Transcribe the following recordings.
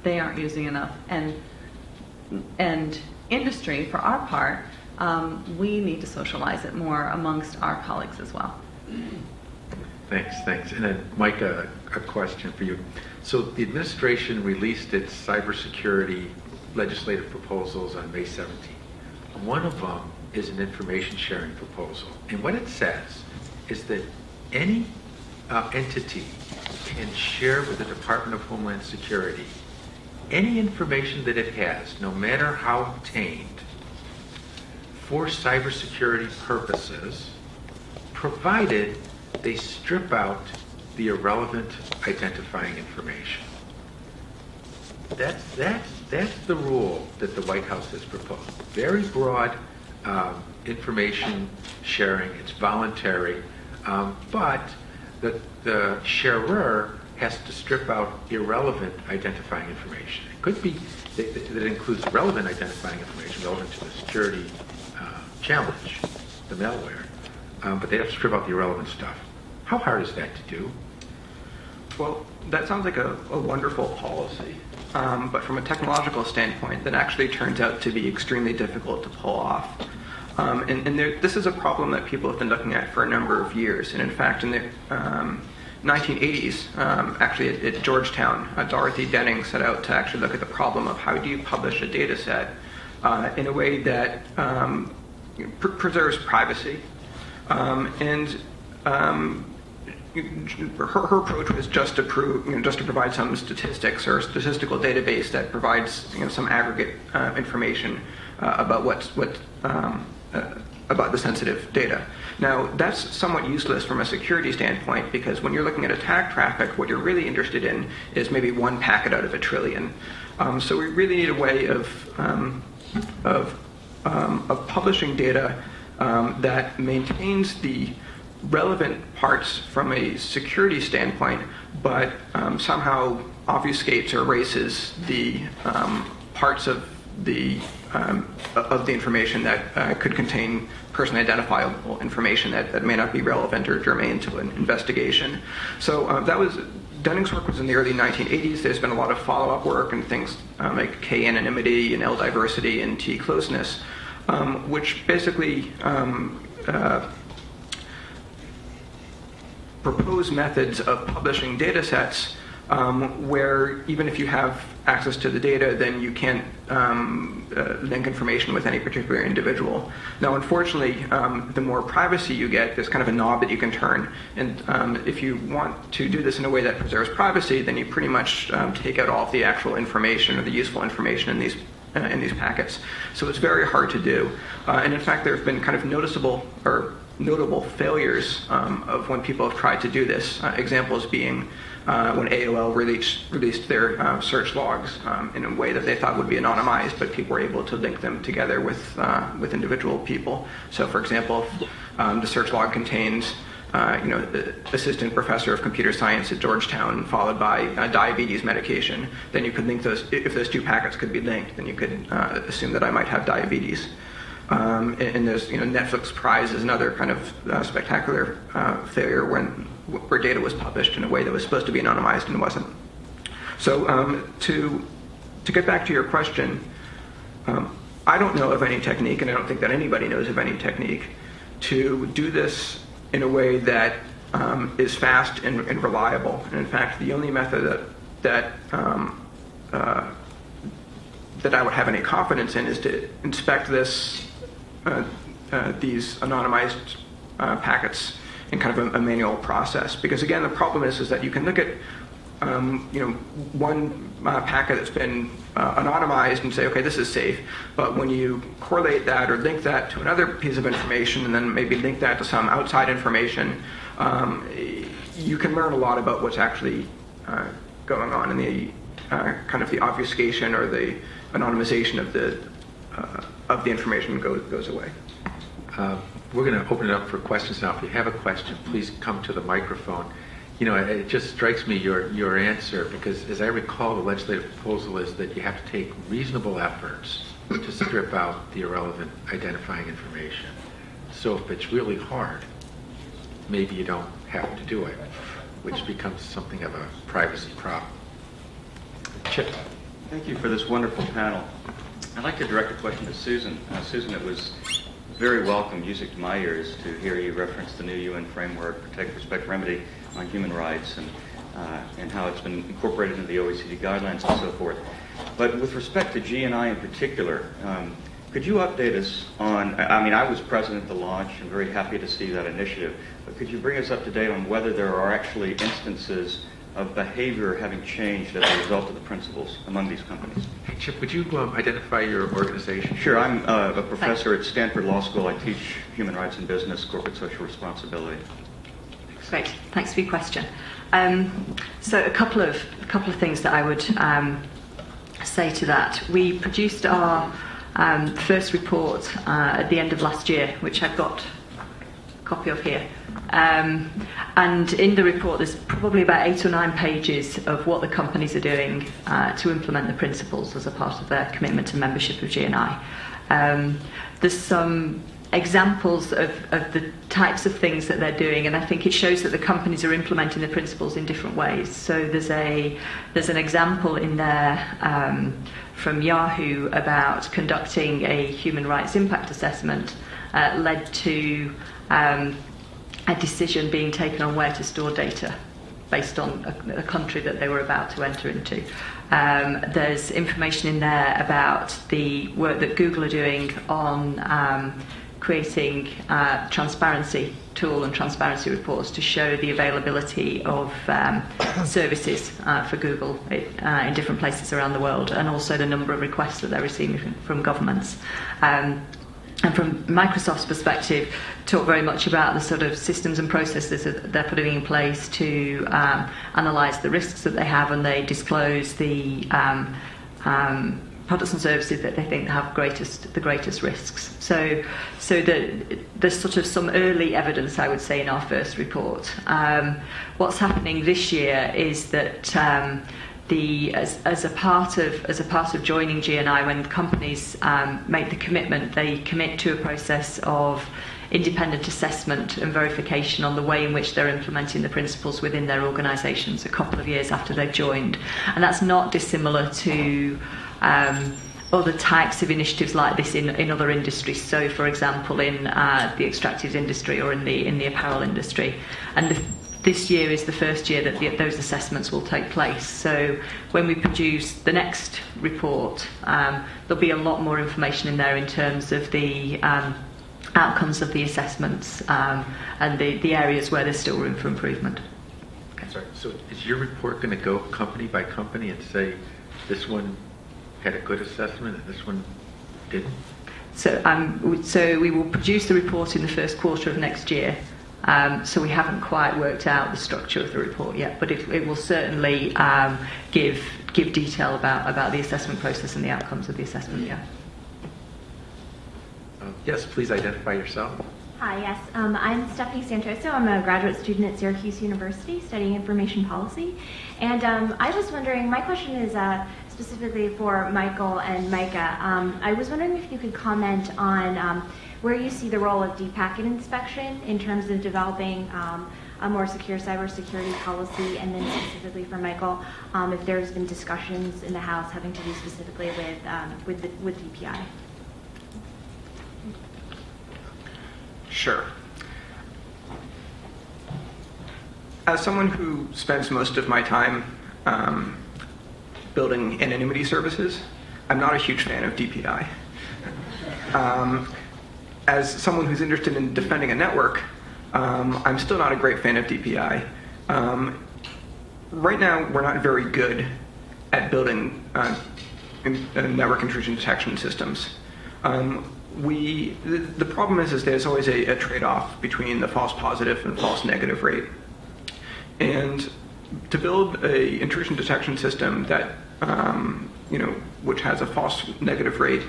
they aren't using enough. And industry, for our part, we need to socialize it more amongst our colleagues as well. Thanks. And then, Mike, a question for you. So the administration released its cybersecurity legislative proposals on May 17th. One of them is an information sharing proposal. And what it says is that any entity can share with the Department of Homeland Security any information that it has, no matter how obtained, for cybersecurity purposes, provided they strip out the irrelevant identifying information. That's the rule that the White House has proposed. Very broad information sharing. It's voluntary, but the sharer has to strip out irrelevant identifying information. It could be that it includes relevant identifying information relevant to the security challenge, the malware, but they have to strip out the irrelevant stuff. How hard is that to do? Well, that sounds like a wonderful policy, but from a technological standpoint, that actually turns out to be extremely difficult to pull off. This is a problem that people have been looking at for a number of years, and in fact, in the 1980s, actually at Georgetown, Dorothy Denning set out to actually look at the problem of how do you publish a data set in a way that preserves privacy. Her approach was just to provide some statistics or a statistical database that provides some aggregate information about about the sensitive data. Now, that's somewhat useless from a security standpoint, because when you're looking at attack traffic, what you're really interested in is maybe one packet out of a trillion. So we really need a way of publishing data that maintains the relevant parts from a security standpoint, but somehow obfuscates or erases the parts of the information that could contain person identifiable information that may not be relevant or germane to an investigation. So that was Denning's work was in the early 1980s. There's been a lot of follow-up work and things like K-anonymity and L-diversity and T-closeness, which basically propose methods of publishing data sets where even if you have access to the data, then you can't link information with any particular individual. Now, unfortunately, the more privacy you get, there's kind of a knob that you can turn. And if you want to do this in a way that preserves privacy, then you pretty much take out all of the actual information or the useful information in these packets. So it's very hard to do. And in fact, there have been kind of notable failures of when people have tried to do this. Examples being when AOL released their search logs in a way that they thought would be anonymized, but people were able to link them together with individual people. So, for example, if the search log contains the assistant professor of computer science at Georgetown, followed by diabetes medication, then you could link those. If those two packets could be linked, then you could assume that I might have diabetes. And there's Netflix Prize is another kind of spectacular failure where data was published in a way that was supposed to be anonymized and wasn't. So to get back to your question, I don't know of any technique, and I don't think that anybody knows of any technique to do this in a way that is fast and reliable. And in fact, the only method that I would have any confidence in is to inspect these anonymized packets in kind of a manual process. Because again, the problem is that you can look at one packet that's been anonymized and say, okay, this is safe. But when you correlate that or link that to another piece of information and then maybe link that to some outside information, you can learn a lot about what's actually going on in the kind of the obfuscation or the anonymization of the information goes away. We're going to open it up for questions now. If you have a question, please come to the microphone. It just strikes me your answer, because as I recall, the legislative proposal is that you have to take reasonable efforts to strip out the irrelevant identifying information. So if it's really hard, maybe you don't have to do it, which becomes something of a privacy problem. Chip. Thank you for this wonderful panel. I'd like to direct a question to Susan. Susan, it was very welcome music to my ears to hear you reference the new UN framework, Protect, Respect, Remedy on human rights and how it's been incorporated into the OECD guidelines and so forth. But with respect to G&I in particular, could you update us on, I was present at the launch and very happy to see that initiative, but could you bring us up to date on whether there are actually instances of behavior having changed as a result of the principles among these companies? Hey, Chip, would you identify your organization? Sure. I'm a professor at Stanford Law School. I teach human rights in business, corporate social responsibility. Great. Thanks for your question. So a couple of things that I would say to that. We produced our first report at the end of last year, which I've got a copy of here. And in the report, there's probably about 8 or 9 pages of what the companies are doing to implement the principles as a part of their commitment to membership of G&I. There's some examples of the types of things that they're doing, and I think it shows that the companies are implementing the principles in different ways. So there's an example in there from Yahoo about conducting a human rights impact assessment led to a decision being taken on where to store data based on a country that they were about to enter into. There's information in there about the work that Google are doing on creating transparency tool and transparency reports to show the availability of services for Google in different places around the world, and also the number of requests that they're receiving from governments. And from Microsoft's perspective, talk very much about the sort of systems and processes that they're putting in place to analyse the risks that they have, and they disclose the products and services that they think have the greatest risks. So there's sort of some early evidence, I would say, in our first report. What's happening this year is that as a part of joining G&I, when companies make the commitment, they commit to a process of independent assessment and verification on the way in which they're implementing the principles within their organisations a couple of years after they've joined. And that's not dissimilar to other types of initiatives like this in other industries. So, for example, in the extractives industry or in the apparel industry. And this year is the first year that those assessments will take place. So when we produce the next report, there'll be a lot more information in there in terms of the outcomes of the assessments and the areas where there's still room for improvement. Okay. Sorry. So is your report going to go company by company and say this one had a good assessment and this one didn't? So we will produce the report in the first quarter of next year. So we haven't quite worked out the structure of the report yet, but it will certainly give detail about the assessment process and the outcomes of the assessment. Yeah. Yes, please identify yourself. Hi, yes. I'm Stephanie Santoso. I'm a graduate student at Syracuse University studying information policy. And I was wondering, my question is specifically for Michael and Micah. I was wondering if you could comment on where you see the role of deep packet inspection in terms of developing a more secure cybersecurity policy, and then specifically for Michael, if there's been discussions in the House having to do specifically with DPI. Sure. As someone who spends most of my time building anonymity services, I'm not a huge fan of DPI. As someone who's interested in defending a network, I'm still not a great fan of DPI. Right now, we're not very good at building network intrusion detection systems. The problem is there's always a trade-off between the false positive and false negative rate. And to build a intrusion detection system that, which has a false negative rate,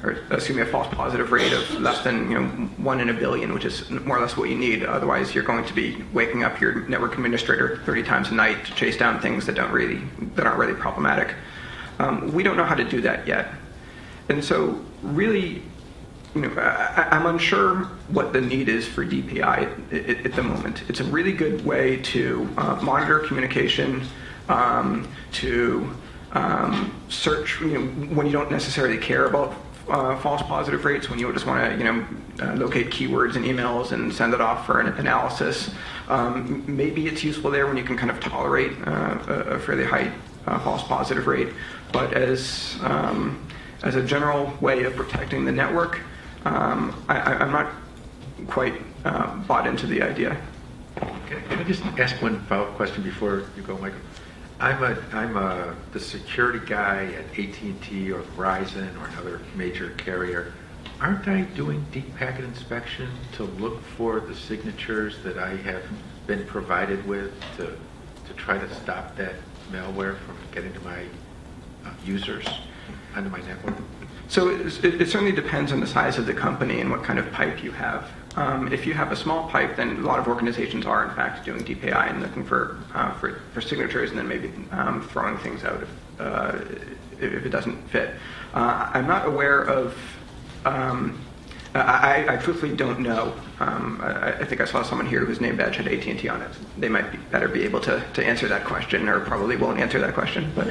or a false positive rate of less than 1 in a billion, which is more or less what you need. Otherwise, you're going to be waking up your network administrator 30 times a night to chase down things that aren't really problematic. We don't know how to do that yet, and so really, I'm unsure what the need is for DPI at the moment. It's a really good way to monitor communication, to search, when you don't necessarily care about false positive rates, when you just want to, locate keywords in emails and send it off for an analysis. Maybe it's useful there when you can kind of tolerate a fairly high false positive rate. But as a general way of protecting the network, I'm not quite bought into the idea. Can I just ask one follow-up question before you go, Michael? I'm the security guy at AT&T or Verizon or another major carrier. Aren't I doing deep packet inspection to look for the signatures that I have been provided with to try to stop that malware from getting to my users onto my network? So it certainly depends on the size of the company and what kind of pipe you have. If you have a small pipe, then a lot of organizations are in fact doing DPI and looking for signatures, and then maybe throwing things out if it doesn't fit. I'm not aware of. I truthfully don't know. I think I saw someone here whose name badge had AT&T on it. They might better be able to answer that question, or probably won't answer that question. But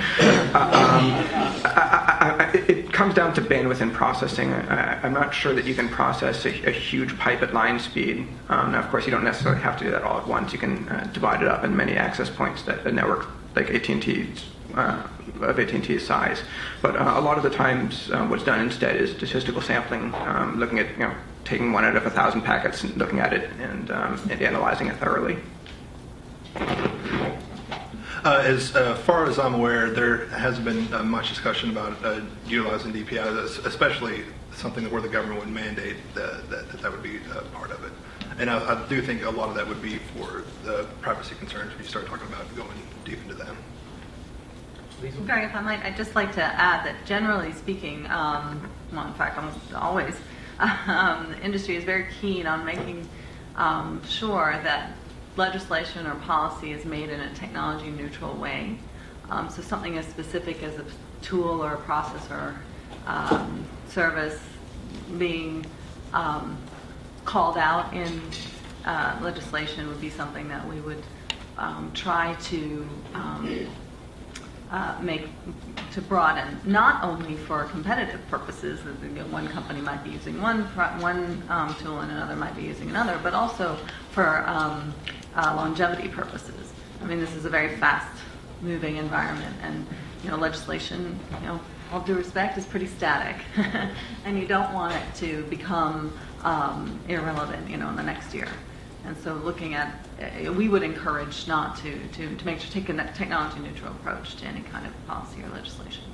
it comes down to bandwidth and processing. I'm not sure that you can process a huge pipe at line speed. Now, of course, you don't necessarily have to do that all at once. You can divide it up in many access points that a network like AT&T's of AT&T's size. But a lot of the times what's done instead is statistical sampling, looking at, taking 1 out of 1,000 packets and looking at it and analyzing it thoroughly. As far as I'm aware, there hasn't been much discussion about utilizing DPI, especially something where the government would mandate that would be part of it. And I do think a lot of that would be for the privacy concerns when you start talking about going deep into them. Gary, if I might, I'd just like to add that generally speaking, well, in fact, almost always, the industry is very keen on making sure that legislation or policy is made in a technology-neutral way. So something as specific as a tool or a process or service being called out in legislation would be something that we would try to make to broaden, not only for competitive purposes, that one company might be using one tool and another might be using another, but also for longevity purposes. I mean, this is a very fast-moving environment, and legislation, all due respect, is pretty static, and you don't want it to become irrelevant, in the next year. And so looking at, we would encourage not to take a technology-neutral approach to any kind of policy or legislation.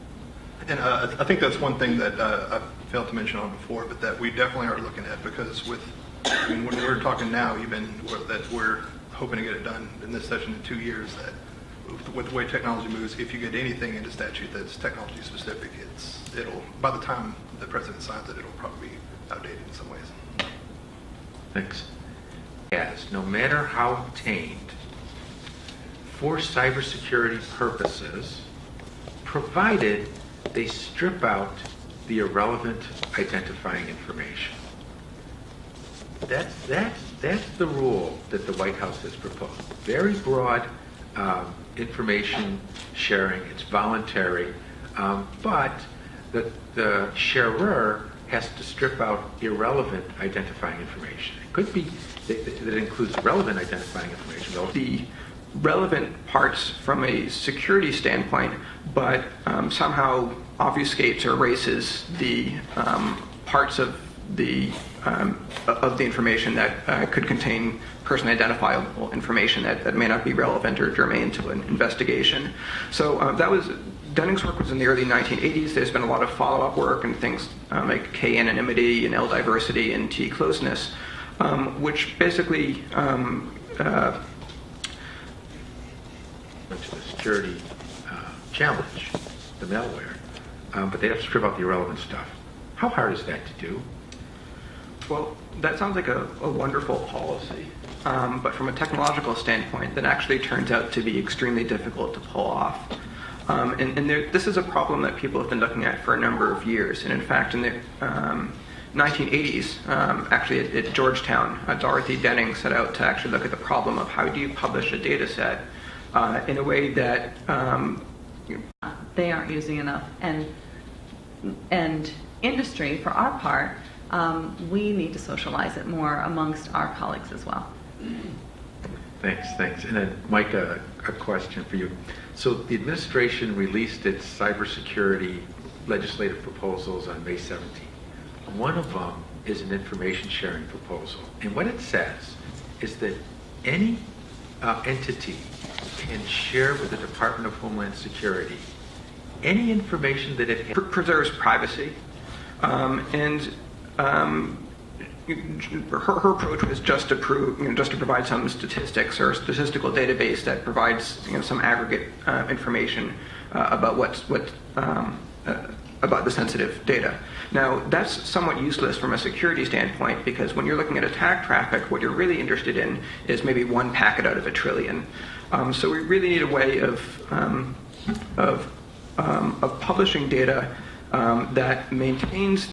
And I think that's one thing that I failed to mention on before, but that we definitely are looking at, because when we're talking now, even that we're hoping to get it done in this session in 2 years, that with the way technology moves, if you get anything into statute that's technology specific, it'll by the time the president signs it, it'll probably be outdated in some ways. Thanks. Yes, no matter how obtained, for cybersecurity purposes, provided they strip out the irrelevant identifying information. That's the rule that the White House has proposed. Very broad information sharing. It's voluntary, but the sharer has to strip out irrelevant identifying information. It could be that includes relevant identifying information. The relevant parts from a security standpoint, but somehow obfuscates or erases the parts of the information that could contain person identifiable information that may not be relevant or germane to an investigation. So that was Dunning's work was in the early 1980s. There's been a lot of follow-up work and things like K anonymity and L diversity and T closeness, which basically To the security challenge, the malware, but they have to strip out the irrelevant stuff. How hard is that to do? Well, that sounds like a wonderful policy, but from a technological standpoint, that actually turns out to be extremely difficult to pull off. This is a problem that people have been looking at for a number of years, and in fact, in the 1980s, actually at Georgetown, Dorothy Denning set out to actually look at the problem of how do you publish a data set in a way that they aren't using enough. And industry, for our part, we need to socialize it more amongst our colleagues as well. Thanks. And then, Mike, a question for you. So the administration released its cybersecurity legislative proposals on May 17th. One of them is an information sharing proposal. And what it says is that any entity can share with the Department of Homeland Security any information that it has. Preserves privacy, and her approach was just to provide some statistics or a statistical database that provides some aggregate information about about the sensitive data. Now, that's somewhat useless from a security standpoint, because when you're looking at attack traffic, what you're really interested in is maybe one packet out of a trillion. So we really need a way of publishing data that maintains